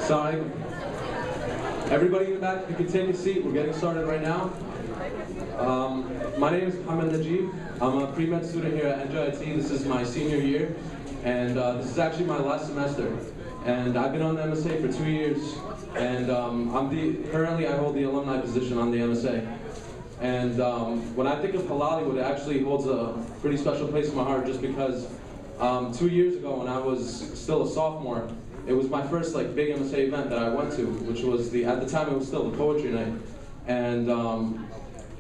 Sorry. Everybody in the back, you can take a seat. We're getting started right now. My name is M-Najib. I'm a pre-med student here at NJIT. This is my senior year, and this is actually my last semester. And I've been on the MSA for 2 years, and currently I hold the alumni position on the MSA. And when I think of Halollywood, it actually holds a pretty special place in my heart, just because 2 years ago, when I was still a sophomore, it was my first big MSA event that I went to, which was at the time it was still the poetry night. And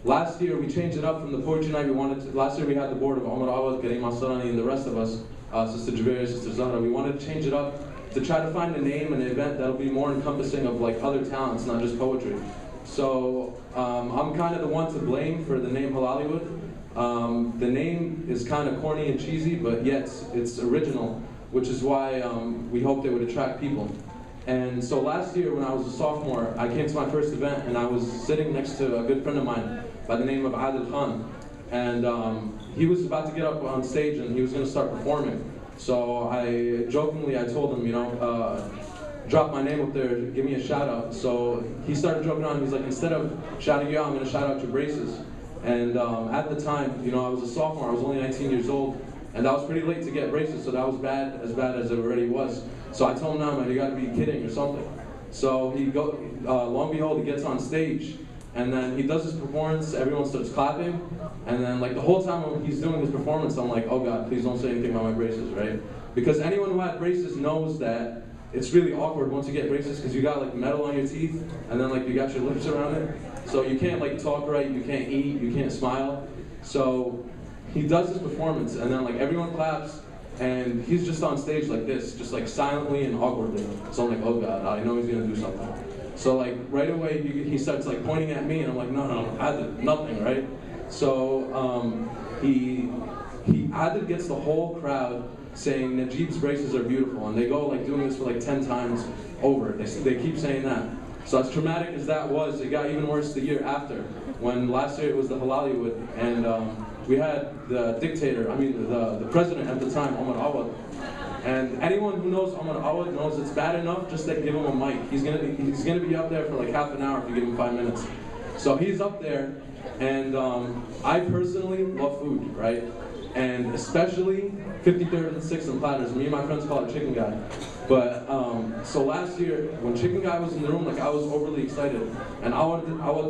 last year we changed it up from the poetry night. Last year we had the board of Omar Awad, Karim Asrani, and the rest of us, Sister Javeria, Sister Zahra. We wanted to change it up to try to find a name and an event that'll be more encompassing of other talents, not just poetry. So I'm kind of the one to blame for the name Halollywood. The name is kind of corny and cheesy, but yet it's original, which is why we hoped it would attract people. And so last year when I was a sophomore, I came to my first event and I was sitting next to a good friend of mine by the name of Adil Khan. And he was about to get up on stage and he was going to start performing. So I jokingly told him, drop my name up there, give me a shout out. So he started joking around. He's like, instead of shouting you out, I'm going to shout out your braces. And at the time, I was a sophomore. I was only 19 years old. And I was pretty late to get braces, so that was bad as it already was. So I told him, "No, man, you got to be kidding or something." So lo and behold, he gets on stage, and then he does his performance. Everyone starts clapping, and then the whole time when he's doing his performance, I'm like, "Oh God, please don't say anything about my braces, right?" Because anyone who had braces knows that it's really awkward once you get braces, because you got metal on your teeth, and then you got your lips around it, so you can't talk right, you can't eat, you can't smile. So he does his performance, and then everyone claps, and he's just on stage like this, just silently and awkwardly. So I'm like, oh God, I know he's gonna do something. So right away he starts pointing at me, and I'm like, no, I did nothing, right? So Adil gets the whole crowd saying Najib's braces are beautiful, and they go doing this for 10 times over. They keep saying that. So as traumatic as that was, it got even worse the year after, when last year it was the Halollywood, and we had the president at the time, Omar Awad. And anyone who knows Omar Awad knows it's bad enough just to give him a mic. He's gonna be up there for half an hour if you give him 5 minutes. So he's up there, and I personally love food, right? And especially 53rd and 6th and platters. Me and my friends call it Chicken Guy. But so last year, when Chicken Guy was in the room, I was overly excited, and I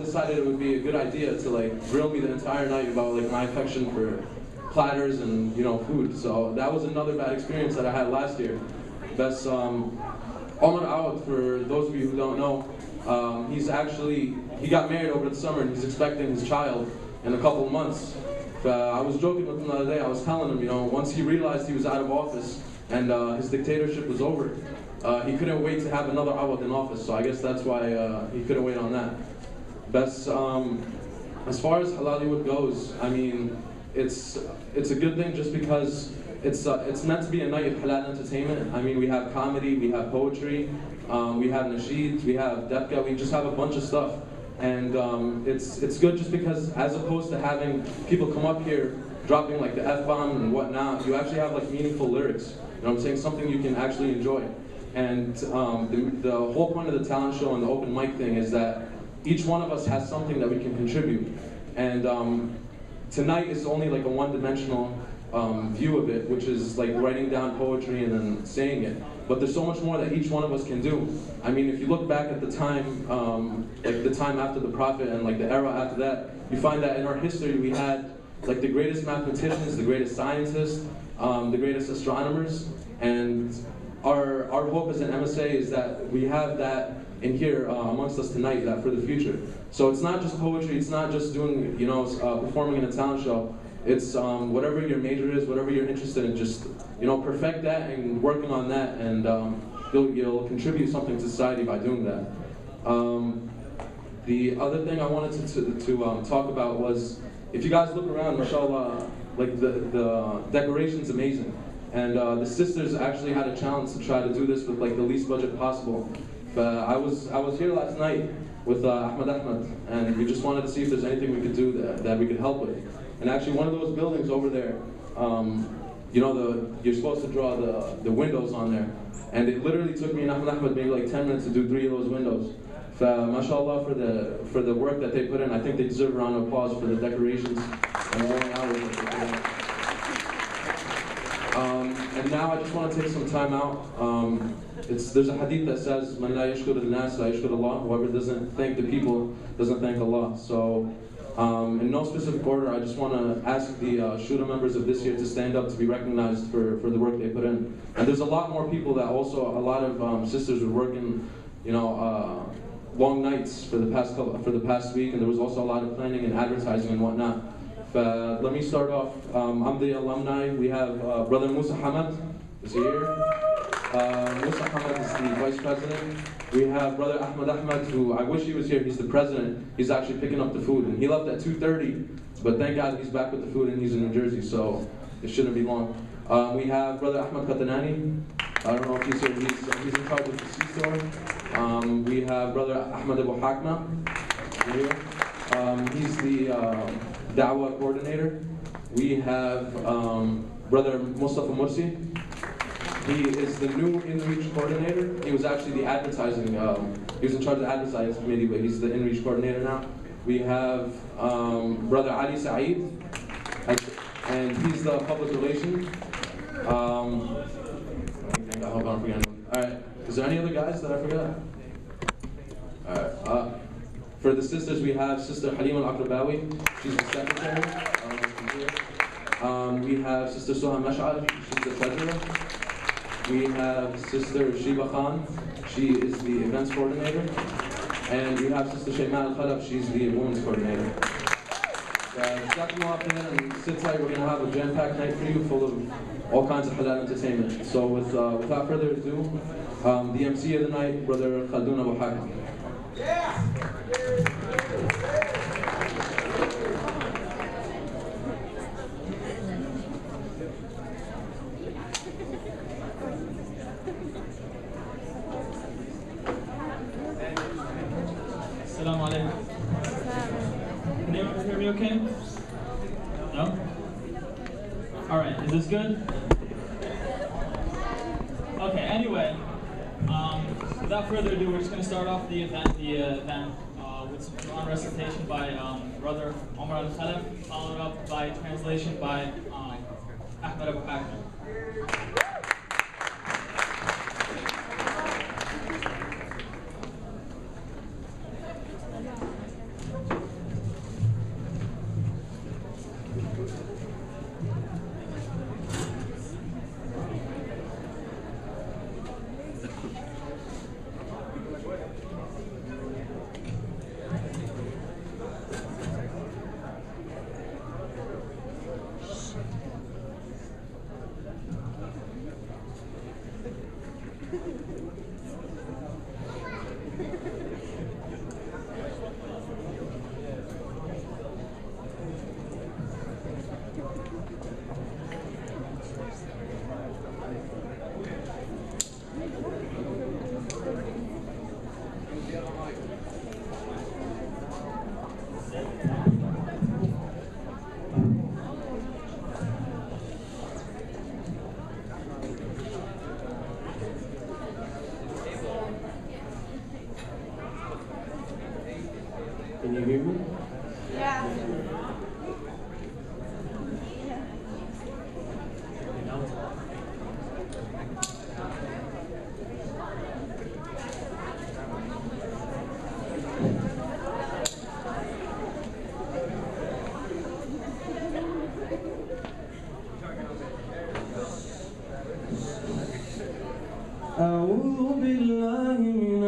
decided it would be a good idea to grill me the entire night about my affection for platters and food. So that was another bad experience that I had last year. That's Omar Awad, for those of you who don't know, he got married over the summer, and he's expecting his child in a couple of months. I was joking with him the other day. I was telling him, once he realized he was out of office and his dictatorship was over, he couldn't wait to have another Awad in office. So I guess that's why he couldn't wait on that. That's as far as Halollywood goes. I mean, it's a good thing just because it's meant to be a night of halal entertainment. I mean, we have comedy, we have poetry, we have nasheed, we have debka, we just have a bunch of stuff. And it's good just because, as opposed to having people come up here dropping the F-bomb and whatnot, you actually have meaningful lyrics. You know what I'm saying? Something you can actually enjoy. And the whole point of the talent show and the open mic thing is that each one of us has something that we can contribute. And tonight is only a one-dimensional view of it, which is writing down poetry and then saying it. But there's so much more that each one of us can do. I mean, if you look back at the time, the time after the Prophet and the era after that, you find that in our history we had the greatest mathematicians, the greatest scientists, the greatest astronomers, and our hope as an MSA is that we have that in here amongst us tonight, that for the future. So it's not just poetry, it's not just doing, performing in a talent show. It's whatever your major is, whatever you're interested in, just perfect that and working on that, and you'll contribute something to society by doing that. The other thing I wanted to talk about was, if you guys look around, mashallah, the decoration's amazing, and the sisters actually had a challenge to try to do this with the least budget possible. I was here last night with Ahmed, and we just wanted to see if there's anything we could do that we could help with. And actually, one of those buildings over there, you know, you're supposed to draw the windows on there. And it literally took me and Ahmed maybe like 10 minutes to do 3 of those windows. MashaAllah for the work that they put in. I think they deserve a round of applause for the decorations and the long hours that they put in. And now I just want to take some time out. There's a hadith that says, "Man la yashkur al-nas la yashkur Allah." Whoever doesn't thank the people doesn't thank Allah. So, in no specific order, I just want to ask the shura members of this year to stand up to be recognized for the work they put in. And there's a lot more people that also, a lot of sisters were working, you know, long nights for the past week, and there was also a lot of planning and advertising and whatnot. Let me start off. I'm the alumni. We have Brother Musa Hamad is here. Musa Hamad is the vice president. We have Brother Ahmed, who I wish he was here. He's the president. He's actually picking up the food, and he left at 2:30. But thank God he's back with the food, and he's in New Jersey, so it shouldn't be long. We have Brother Ahmed Katanani. I don't know if he's here. He's in charge of the C-store. We have Brother Ahmed Abu Hakma here. He's the Dawah coordinator. We have Brother Mustafa Mursi. He is the new InReach coordinator. He was actually the advertising, he was in charge of the advertising committee, but he's the InReach coordinator now. We have Brother Ali Saeed, and he's the public relations. I hope I don't forget anyone. Alright, is there any other guys that I forgot? Alright, for the sisters, we have Sister Halima Al-Akrabawi. She's the secretary. We have Sister Soha Mash'al. She's the treasurer. We have Sister Shiba Khan. She is the events coordinator. And we have Sister Shayman Al-Khalaf. She's the women's coordinator. And sit tight. We're going to have a jam-packed night for you, full of all kinds of halal entertainment. So without further ado, the MC of the night, Brother Khaldun Abu Hakim. Yeah! Assalamu alaikum. Can anyone hear me okay? No? Alright, is this good? Okay, anyway, without further ado, we're just going to start off the event with some Quran recitation by Brother Omar Al-Khalaf, followed up by translation by Ahmed Abu Hakma. Can you hear me? Yeah. أعوذ بالله من